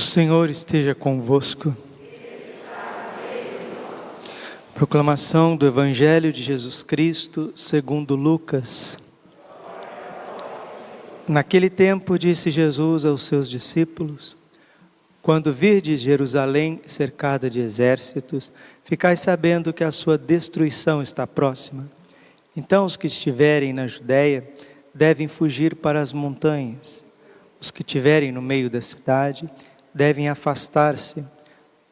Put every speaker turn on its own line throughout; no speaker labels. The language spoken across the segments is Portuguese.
Senhor esteja convosco. Proclamação do Evangelho de Jesus Cristo segundo Lucas. Naquele tempo disse Jesus aos seus discípulos: quando virdes Jerusalém cercada de exércitos, ficai sabendo que a sua destruição está próxima. Então os que estiverem na Judéia devem fugir para as montanhas. Os que estiverem no meio da cidade devem afastar-se.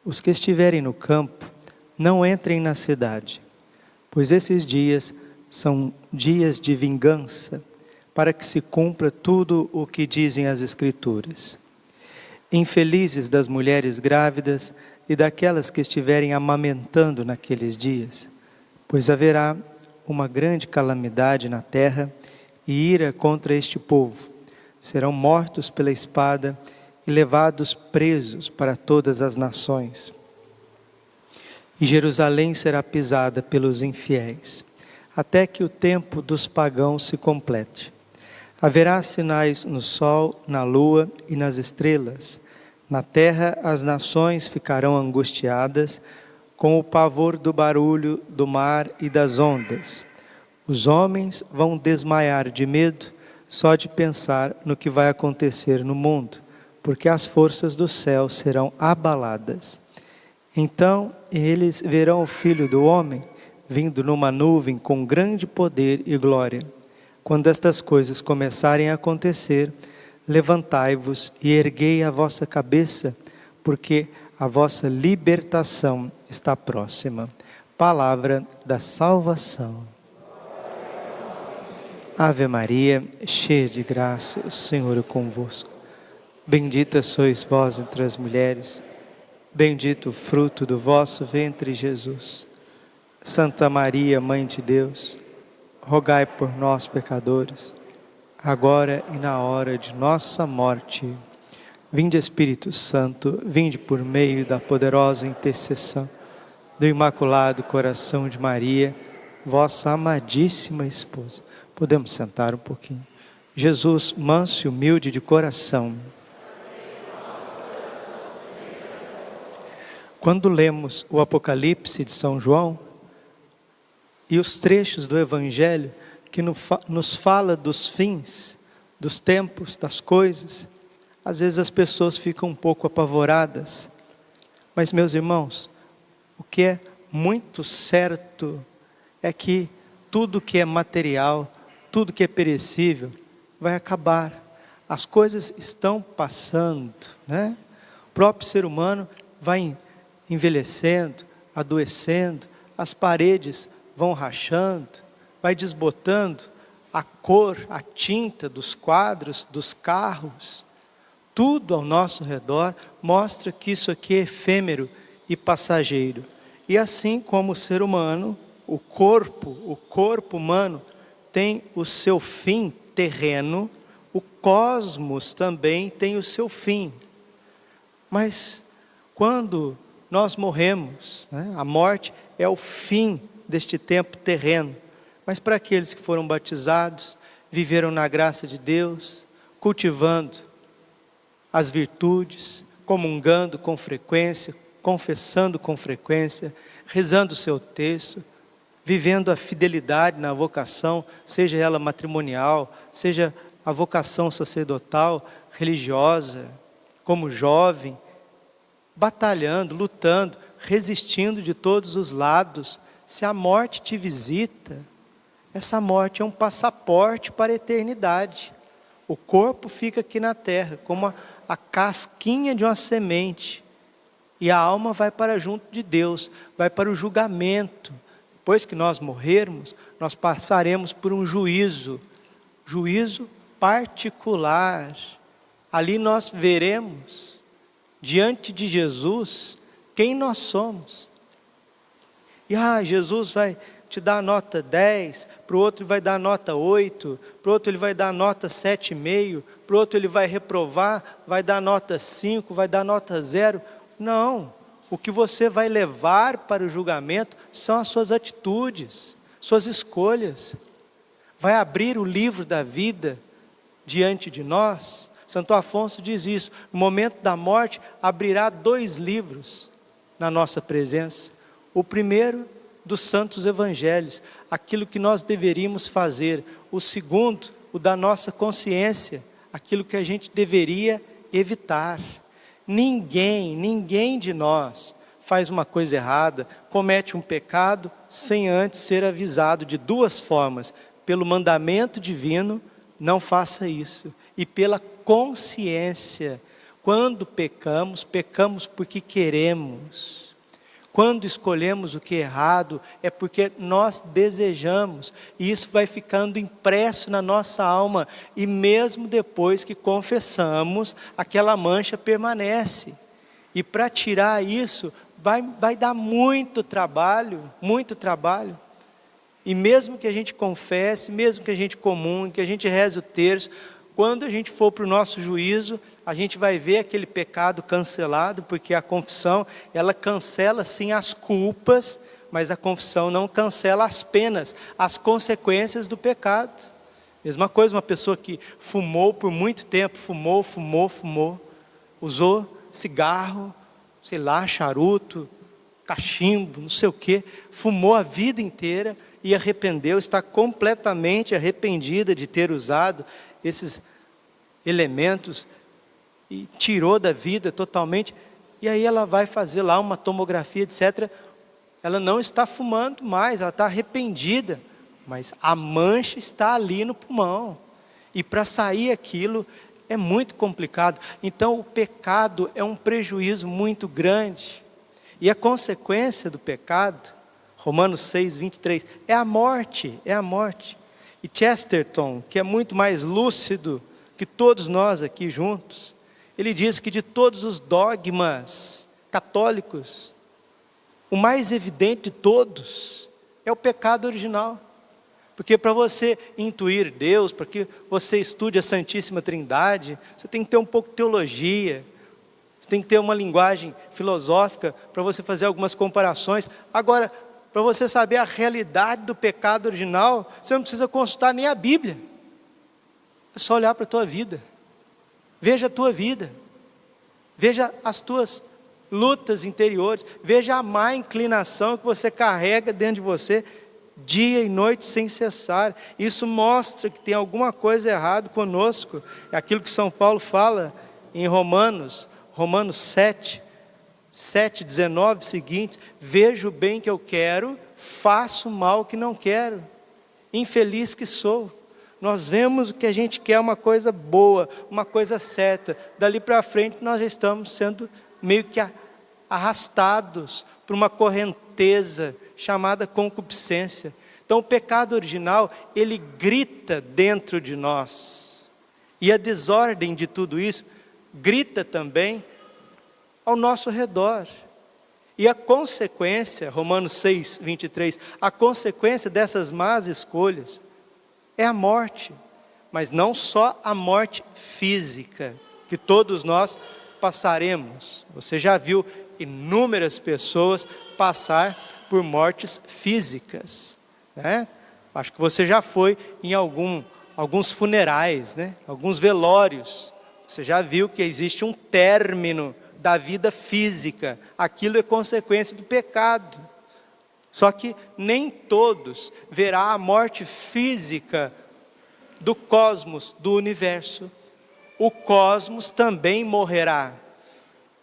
Os que estiverem no campo, não entrem na cidade, pois esses dias são dias de vingança, para que se cumpra tudo o que dizem as Escrituras. Infelizes das mulheres grávidas e daquelas que estiverem amamentando naqueles dias, pois haverá uma grande calamidade na terra e ira contra este povo. Serão mortos pela espada e levados presos para todas as nações. E Jerusalém será pisada pelos infiéis, até que o tempo dos pagãos se complete. Haverá sinais no sol, na lua e nas estrelas. Na terra as nações ficarão angustiadas com o pavor do barulho do mar e das ondas. Os homens vão desmaiar de medo só de pensar no que vai acontecer no mundo, porque as forças do céu serão abaladas. Então eles verão o Filho do Homem vindo numa nuvem com grande poder e glória. Quando estas coisas começarem a acontecer, levantai-vos e erguei a vossa cabeça, porque a vossa libertação está próxima. Palavra da salvação. Ave Maria, cheia de graça, o Senhor é convosco. Bendita sois vós entre as mulheres, bendito o fruto do vosso ventre, Jesus. Santa Maria, Mãe de Deus, rogai por nós, pecadores, agora e na hora de nossa morte. Vinde, Espírito Santo, vinde por meio da poderosa intercessão do Imaculado Coração de Maria, vossa amadíssima esposa. Podemos sentar um pouquinho. Jesus, manso e humilde de coração. Quando lemos o Apocalipse de São João e os trechos do Evangelho que nos fala dos fins, dos tempos, das coisas, às vezes as pessoas ficam um pouco apavoradas. Mas, meus irmãos, o que é muito certo é que tudo que é material, tudo que é perecível, vai acabar. As coisas estão passando, né? O próprio ser humano vai envelhecendo, adoecendo, as paredes vão rachando, vai desbotando a cor, a tinta dos quadros, dos carros. Tudo ao nosso redor mostra que isso aqui é efêmero e passageiro. E assim como o ser humano, o corpo humano tem o seu fim terreno, o cosmos também tem o seu fim. Mas quando nós morremos, né, a morte é o fim deste tempo terreno. Mas para aqueles que foram batizados, viveram na graça de Deus, cultivando as virtudes, comungando com frequência, confessando com frequência, rezando o seu texto, vivendo a fidelidade na vocação, seja ela matrimonial, seja a vocação sacerdotal, religiosa, como jovem, batalhando, lutando, resistindo de todos os lados. Se a morte te visita, essa morte é um passaporte para a eternidade. O corpo fica aqui na terra, como a casquinha de uma semente, e a alma vai para junto de Deus, vai para o julgamento. Depois que nós morrermos, nós passaremos por um juízo particular. Ali nós veremos, diante de Jesus, quem nós somos. E Jesus vai te dar nota 10, para o outro ele vai dar nota 8, para o outro ele vai dar nota 7,5, para o outro ele vai reprovar, vai dar nota 5, vai dar nota 0. Não, o que você vai levar para o julgamento são as suas atitudes, suas escolhas. Vai abrir o livro da vida diante de nós, Santo Afonso diz isso: no momento da morte abrirá 2 livros na nossa presença. O primeiro, dos santos evangelhos, aquilo que nós deveríamos fazer. O segundo, o da nossa consciência, aquilo que a gente deveria evitar. Ninguém de nós faz uma coisa errada, comete um pecado, sem antes ser avisado de 2 formas: pelo mandamento divino, não faça isso, e pela consciência. Quando pecamos, pecamos porque queremos. Quando escolhemos o que é errado, é porque nós desejamos, e isso vai ficando impresso na nossa alma, e mesmo depois que confessamos, aquela mancha permanece. E para tirar isso, vai dar muito trabalho, muito trabalho. E mesmo que a gente confesse, mesmo que a gente comungue, que a gente reze o terço, quando a gente for para o nosso juízo, a gente vai ver aquele pecado cancelado, porque a confissão, ela cancela sim as culpas, mas a confissão não cancela as penas, as consequências do pecado. Mesma coisa, uma pessoa que fumou por muito tempo, fumou, usou cigarro, sei lá, charuto, cachimbo, não sei o quê, fumou a vida inteira e arrependeu, está completamente arrependida de ter usado esses elementos e tirou da vida totalmente, e aí ela vai fazer lá uma tomografia, etc. Ela não está fumando mais, ela está arrependida, mas a mancha está ali no pulmão, e para sair aquilo é muito complicado. Então o pecado é um prejuízo muito grande, e a consequência do pecado, Romanos 6, 23, é a morte, E Chesterton, que é muito mais lúcido que todos nós aqui juntos, ele diz que de todos os dogmas católicos, o mais evidente de todos é o pecado original. Porque para você intuir Deus, para que você estude a Santíssima Trindade, você tem que ter um pouco de teologia, você tem que ter uma linguagem filosófica para você fazer algumas comparações. Agora, para você saber a realidade do pecado original, você não precisa consultar nem a Bíblia. É só olhar para a tua vida. Veja a tua vida. Veja as tuas lutas interiores. Veja a má inclinação que você carrega dentro de você, dia e noite sem cessar. Isso mostra que tem alguma coisa errada conosco. É aquilo que São Paulo fala em Romanos 7, 19 seguintes: vejo o bem que eu quero, faço o mal que não quero, infeliz que sou. Nós vemos o que a gente quer, uma coisa boa, uma coisa certa, dali para frente nós já estamos sendo meio que arrastados por uma correnteza chamada concupiscência. Então o pecado original, ele grita dentro de nós, e a desordem de tudo isso grita também ao nosso redor. E a consequência, Romanos 6, 23, a consequência dessas más escolhas é a morte, mas não só a morte física, que todos nós passaremos. Você já viu inúmeras pessoas passar por mortes físicas, né? Acho que você já foi em alguns funerais, né? Alguns velórios. Você já viu que existe um término da vida física. Aquilo é consequência do pecado. Só que nem todos verá a morte física do cosmos, do universo. O cosmos também morrerá.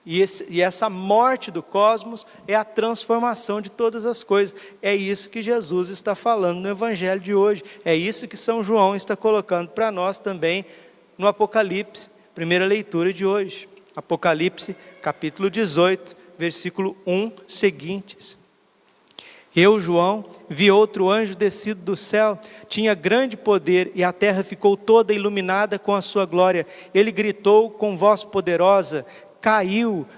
E essa morte do cosmos é a transformação de todas as coisas. É isso que Jesus está falando no Evangelho de hoje. É isso que São João está colocando para nós também no Apocalipse, primeira leitura de hoje. Apocalipse, capítulo 18, versículo 1 seguintes. Eu, João, vi outro anjo descido do céu, tinha grande poder, e a terra ficou toda iluminada com a sua glória. Ele gritou com voz poderosa: caiu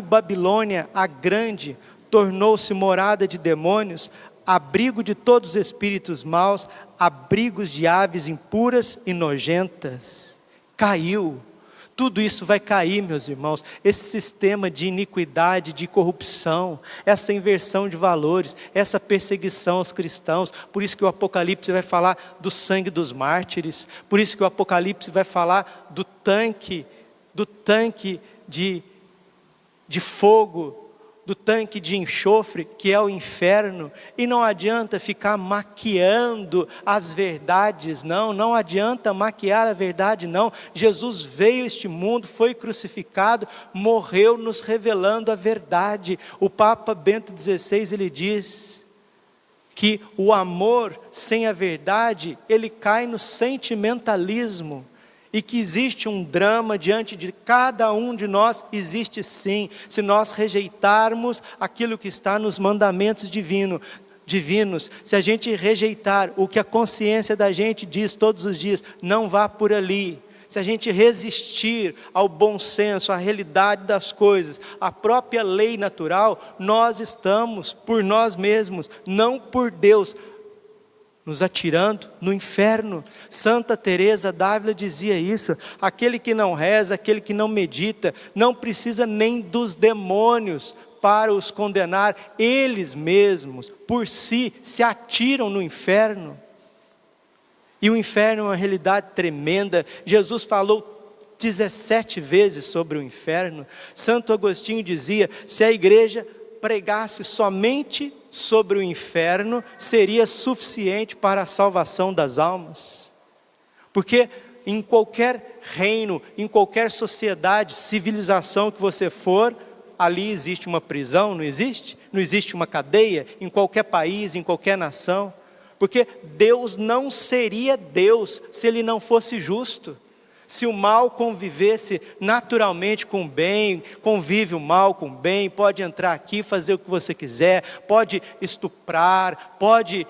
Babilônia a grande, tornou-se morada de demônios, abrigo de todos os espíritos maus, abrigos de aves impuras e nojentas. Caiu. Tudo isso vai cair, meus irmãos. Esse sistema de iniquidade, de corrupção, essa inversão de valores, essa perseguição aos cristãos. Por isso que o Apocalipse vai falar do sangue dos mártires. Por isso que o Apocalipse vai falar do tanque de fogo, do tanque de enxofre, que é o inferno. E não adianta ficar maquiando as verdades, não adianta maquiar a verdade, não. Jesus veio a este mundo, foi crucificado, morreu nos revelando a verdade. O Papa Bento XVI, ele diz que o amor sem a verdade, ele cai no sentimentalismo. E que existe um drama diante de cada um de nós, existe sim, se nós rejeitarmos aquilo que está nos mandamentos divinos, se a gente rejeitar o que a consciência da gente diz todos os dias, não vá por ali. Se a gente resistir ao bom senso, à realidade das coisas, à própria lei natural, nós estamos por nós mesmos, não por Deus, nos atirando no inferno. Santa Teresa d'Ávila dizia isso: aquele que não reza, aquele que não medita, não precisa nem dos demônios para os condenar, eles mesmos, por si, se atiram no inferno. E o inferno é uma realidade tremenda. Jesus falou 17 vezes sobre o inferno. Santo Agostinho dizia, se a igreja pregasse somente sobre o inferno, seria suficiente para a salvação das almas. Porque em qualquer reino, em qualquer sociedade, civilização que você for, ali existe uma prisão, não existe? Não existe uma cadeia? Em qualquer país, em qualquer nação. Porque Deus não seria Deus se Ele não fosse justo. Se o mal convivesse naturalmente com o bem, convive o mal com o bem, pode entrar aqui, fazer o que você quiser, pode estuprar, pode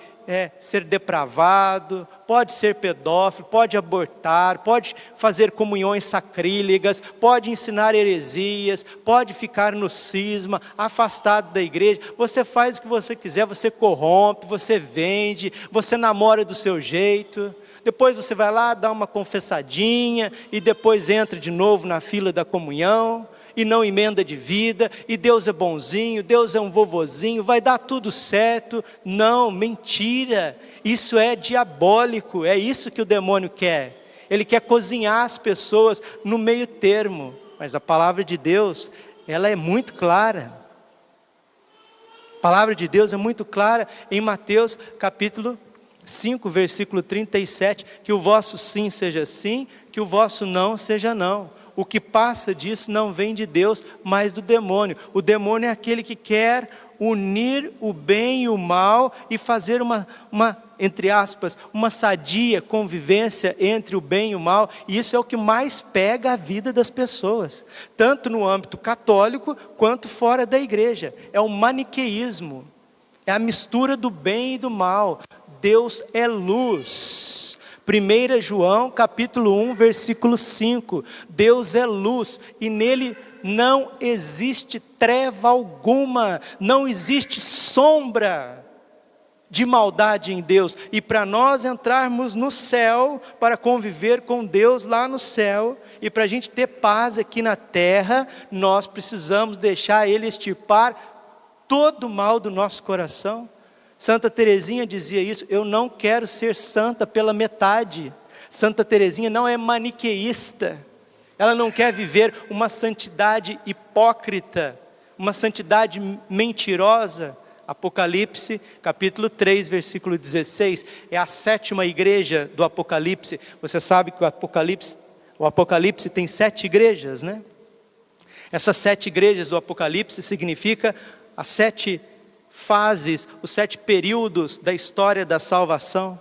ser depravado, pode ser pedófilo, pode abortar, pode fazer comunhões sacrílegas, pode ensinar heresias, pode ficar no cisma, afastado da igreja. Você faz o que você quiser, você corrompe, você vende, você namora do seu jeito. Depois você vai lá, dá uma confessadinha e depois entra de novo na fila da comunhão e não emenda de vida, e Deus é bonzinho, Deus é um vovozinho, vai dar tudo certo. Não, mentira, isso é diabólico, é isso que o demônio quer. Ele quer cozinhar as pessoas no meio termo, mas a palavra de Deus, ela é muito clara. A palavra de Deus é muito clara em Mateus capítulo 5, versículo 37, que o vosso sim seja sim, que o vosso não seja não. O que passa disso não vem de Deus, mas do demônio. O demônio é aquele que quer unir o bem e o mal e fazer uma entre aspas, uma sadia convivência entre o bem e o mal. E isso é o que mais pega a vida das pessoas, tanto no âmbito católico quanto fora da igreja. É o maniqueísmo, é a mistura do bem e do mal. Deus é luz. 1 João capítulo 1, versículo 5. Deus é luz e nele não existe treva alguma, não existe sombra de maldade em Deus. E para nós entrarmos no céu, para conviver com Deus lá no céu, e para a gente ter paz aqui na terra, nós precisamos deixar Ele extirpar todo o mal do nosso coração. Santa Teresinha dizia isso: eu não quero ser santa pela metade. Santa Teresinha não é maniqueísta, ela não quer viver uma santidade hipócrita, uma santidade mentirosa. Apocalipse, capítulo 3, versículo 16, é a 7ª igreja do Apocalipse. Você sabe que o Apocalipse tem 7 igrejas, né? Essas 7 igrejas do Apocalipse significa as 7 fases, os 7 períodos da história da salvação,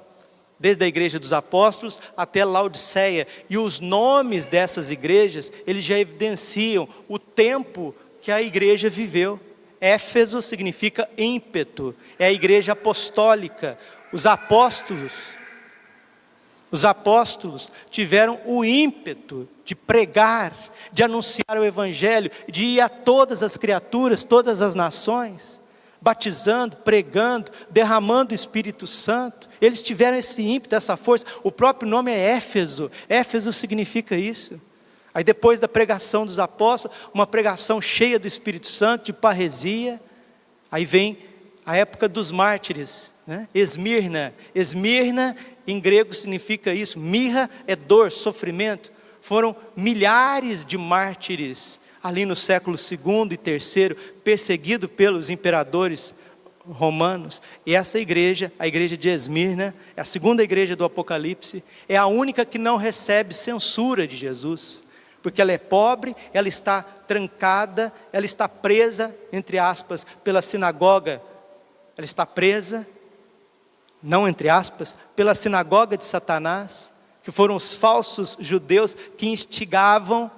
desde a igreja dos apóstolos até Laodiceia. E os nomes dessas igrejas, eles já evidenciam o tempo que a igreja viveu. Éfeso significa ímpeto, é a igreja apostólica. Os apóstolos tiveram o ímpeto de pregar, de anunciar o evangelho, de ir a todas as criaturas, todas as nações, batizando, pregando, derramando o Espírito Santo. Eles tiveram esse ímpeto, essa força. O próprio nome é Éfeso. Éfeso significa isso. Aí depois da pregação dos apóstolos, uma pregação cheia do Espírito Santo, de parresia. Aí vem a época dos mártires, né? Esmirna. Esmirna em grego significa isso. Mirra é dor, sofrimento. Foram milhares de mártires ali no século II e III, perseguidos pelos imperadores romanos. E essa igreja, a igreja de Esmirna, é a segunda igreja do Apocalipse, é a única que não recebe censura de Jesus, porque ela é pobre, ela está trancada, ela está presa, entre aspas, pela sinagoga, ela está presa, não entre aspas, pela sinagoga de Satanás, que foram os falsos judeus que instigavam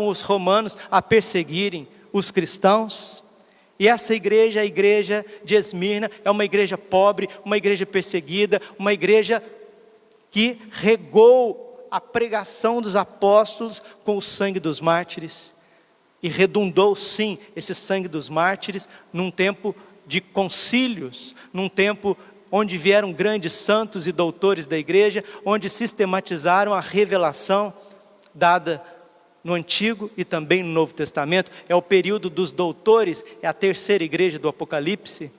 os romanos a perseguirem os cristãos. E essa igreja, a igreja de Esmirna, é uma igreja pobre, uma igreja perseguida, uma igreja que regou a pregação dos apóstolos com o sangue dos mártires, e redundou sim esse sangue dos mártires num tempo de concílios, num tempo onde vieram grandes santos e doutores da igreja, onde sistematizaram a revelação dada no Antigo e também no Novo Testamento. É o período dos doutores, é a terceira igreja do Apocalipse.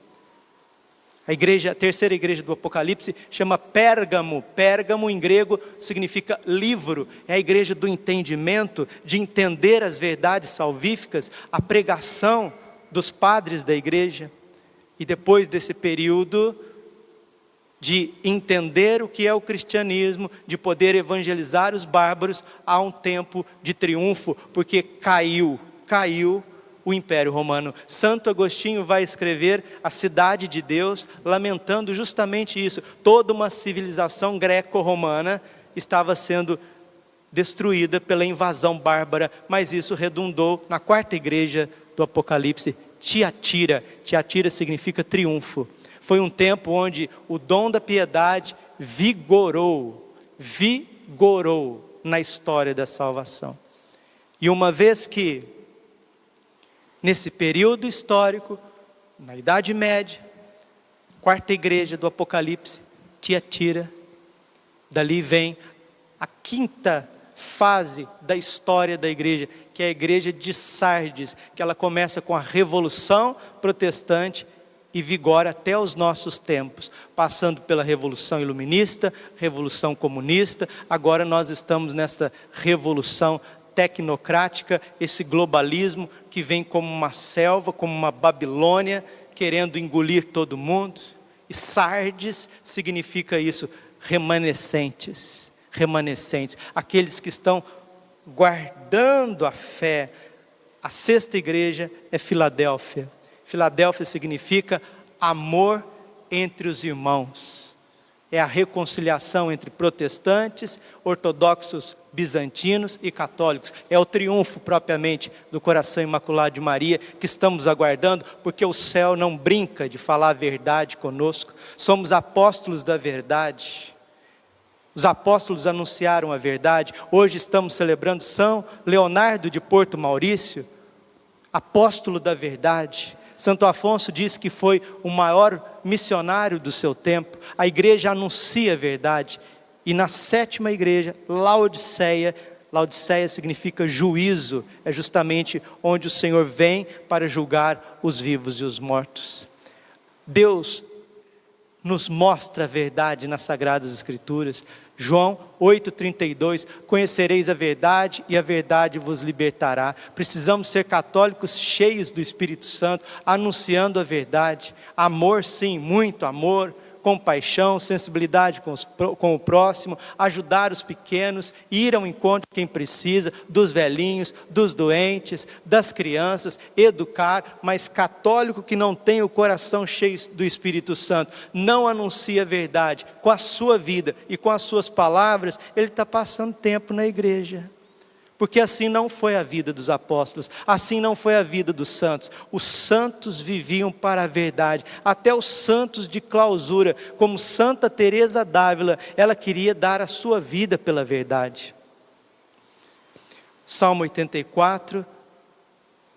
A terceira igreja do Apocalipse chama Pérgamo. Pérgamo em grego significa livro, é a igreja do entendimento, de entender as verdades salvíficas, a pregação dos padres da igreja. E depois desse período de entender o que é o cristianismo, de poder evangelizar os bárbaros, há um tempo de triunfo, porque caiu o Império Romano. Santo Agostinho vai escrever A Cidade de Deus, lamentando justamente isso. Toda uma civilização greco-romana estava sendo destruída pela invasão bárbara, mas isso redundou na quarta igreja do Apocalipse, Tiatira. Tiatira significa triunfo. Foi um tempo onde o dom da piedade vigorou na história da salvação. E uma vez que, nesse período histórico, na Idade Média, quarta igreja do Apocalipse, Tiatira, dali vem a quinta fase da história da igreja, que é a igreja de Sardes, que ela começa com a Revolução Protestante e vigora até os nossos tempos, passando pela Revolução Iluminista, Revolução Comunista. Agora nós estamos nesta revolução tecnocrática, esse globalismo que vem como uma selva, como uma Babilônia, querendo engolir todo mundo. E Sardes significa isso, remanescentes, aqueles que estão guardando a fé. A sexta igreja é Filadélfia. Filadélfia significa amor entre os irmãos. É a reconciliação entre protestantes, ortodoxos, bizantinos e católicos. É o triunfo propriamente do coração imaculado de Maria que estamos aguardando, porque o céu não brinca de falar a verdade conosco. Somos apóstolos da verdade. Os apóstolos anunciaram a verdade. Hoje estamos celebrando São Leonardo de Porto Maurício, apóstolo da verdade. Santo Afonso diz que foi o maior missionário do seu tempo. A igreja anuncia a verdade. E na sétima igreja, Laodiceia significa juízo, é justamente onde o Senhor vem para julgar os vivos e os mortos. Deus nos mostra a verdade nas Sagradas Escrituras. João 8,32, conhecereis a verdade e a verdade vos libertará. Precisamos ser católicos cheios do Espírito Santo, anunciando a verdade. Amor sim, muito amor, compaixão, sensibilidade com o próximo, ajudar os pequenos, ir ao encontro de quem precisa, dos velhinhos, dos doentes, das crianças, educar. Mas católico que não tem o coração cheio do Espírito Santo, não anuncia a verdade com a sua vida e com as suas palavras, ele está passando tempo na igreja. Porque assim não foi a vida dos apóstolos, assim não foi a vida dos santos. Os santos viviam para a verdade, até os santos de clausura, como Santa Teresa d'Ávila, ela queria dar a sua vida pela verdade. Salmo 84,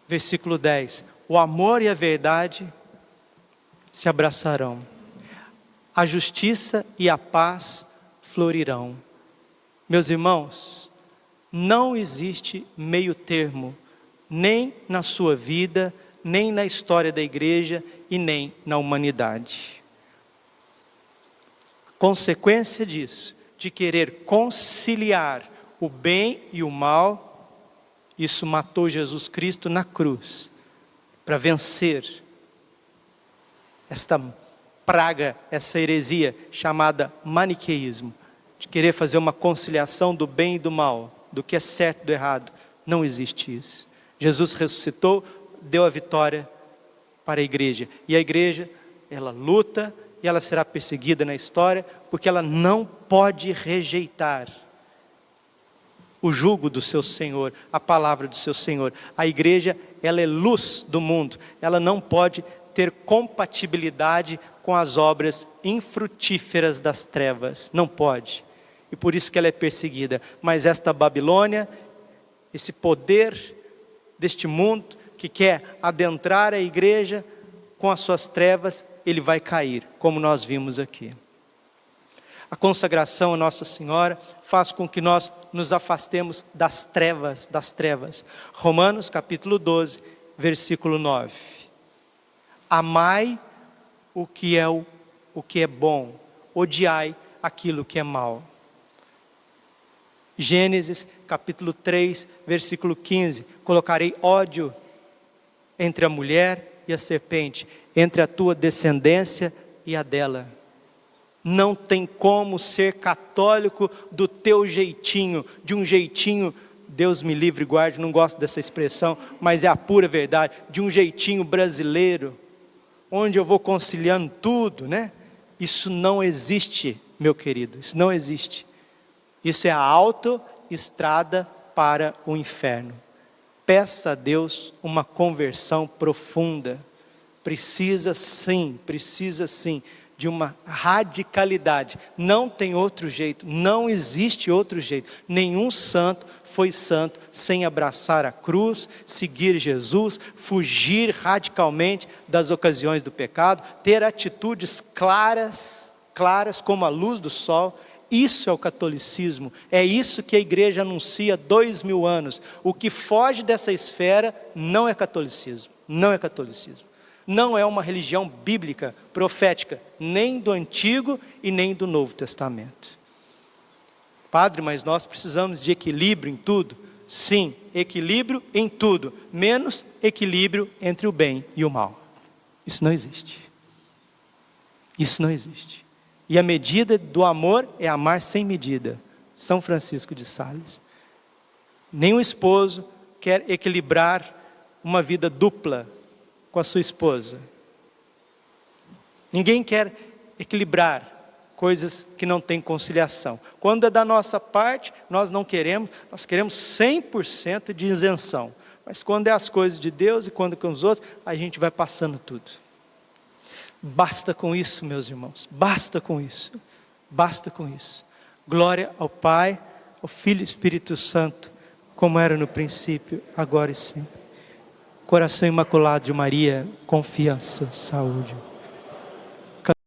versículo 10. O amor e a verdade se abraçarão, a justiça e a paz florirão. Meus irmãos, Não existe meio termo, nem na sua vida, nem na história da igreja e nem na humanidade. Consequência disso, de querer conciliar o bem e o mal, isso matou Jesus Cristo na cruz, para vencer esta praga, essa heresia chamada maniqueísmo, de querer fazer uma conciliação do bem e do mal, do que é certo e do errado. Não existe isso. Jesus ressuscitou, deu a vitória para a igreja. E a igreja, ela luta e ela será perseguida na história, porque ela não pode rejeitar o jugo do seu Senhor, a palavra do seu Senhor. A igreja, ela é luz do mundo, ela não pode ter compatibilidade com as obras infrutíferas das trevas, não pode. E por isso que ela é perseguida. Mas esta Babilônia, esse poder deste mundo que quer adentrar a igreja com as suas trevas, ele vai cair, como nós vimos aqui. A consagração a Nossa Senhora faz com que nós nos afastemos das trevas. Romanos capítulo 12, versículo 9. Amai o que é bom, odiai aquilo que é mal. Gênesis capítulo 3, versículo 15. Colocarei ódio entre a mulher e a serpente, entre a tua descendência e a dela. Não tem como ser católico do teu jeitinho, de um jeitinho, Deus me livre e guarde, não gosto dessa expressão, mas é a pura verdade, de um jeitinho brasileiro, onde eu vou conciliando tudo, né? Isso não existe, meu querido, isso não existe. Isso é a autoestrada para o inferno. Peça a Deus uma conversão profunda. Precisa sim de uma radicalidade. Não tem outro jeito, não existe outro jeito. Nenhum santo foi santo sem abraçar a cruz, seguir Jesus, fugir radicalmente das ocasiões do pecado, ter atitudes claras como a luz do sol. Isso é o catolicismo, é isso que a igreja anuncia há 2000 anos. O que foge dessa esfera não é catolicismo, não é catolicismo. Não é uma religião bíblica, profética, nem do Antigo e nem do Novo Testamento. Padre, mas nós precisamos de equilíbrio em tudo? Sim, equilíbrio em tudo, menos equilíbrio entre o bem e o mal. Isso não existe. Isso não existe. E a medida do amor é amar sem medida. São Francisco de Sales. Nenhum esposo quer equilibrar uma vida dupla com a sua esposa. Ninguém quer equilibrar coisas que não têm conciliação. Quando é da nossa parte, nós não queremos, nós queremos 100% de isenção. Mas quando é as coisas de Deus e quando é com os outros, a gente vai passando tudo. Basta com isso, meus irmãos, basta com isso, basta com isso. Glória ao Pai, ao Filho e Espírito Santo, como era no princípio, agora e sempre. Coração imaculado de Maria, confiança, saúde.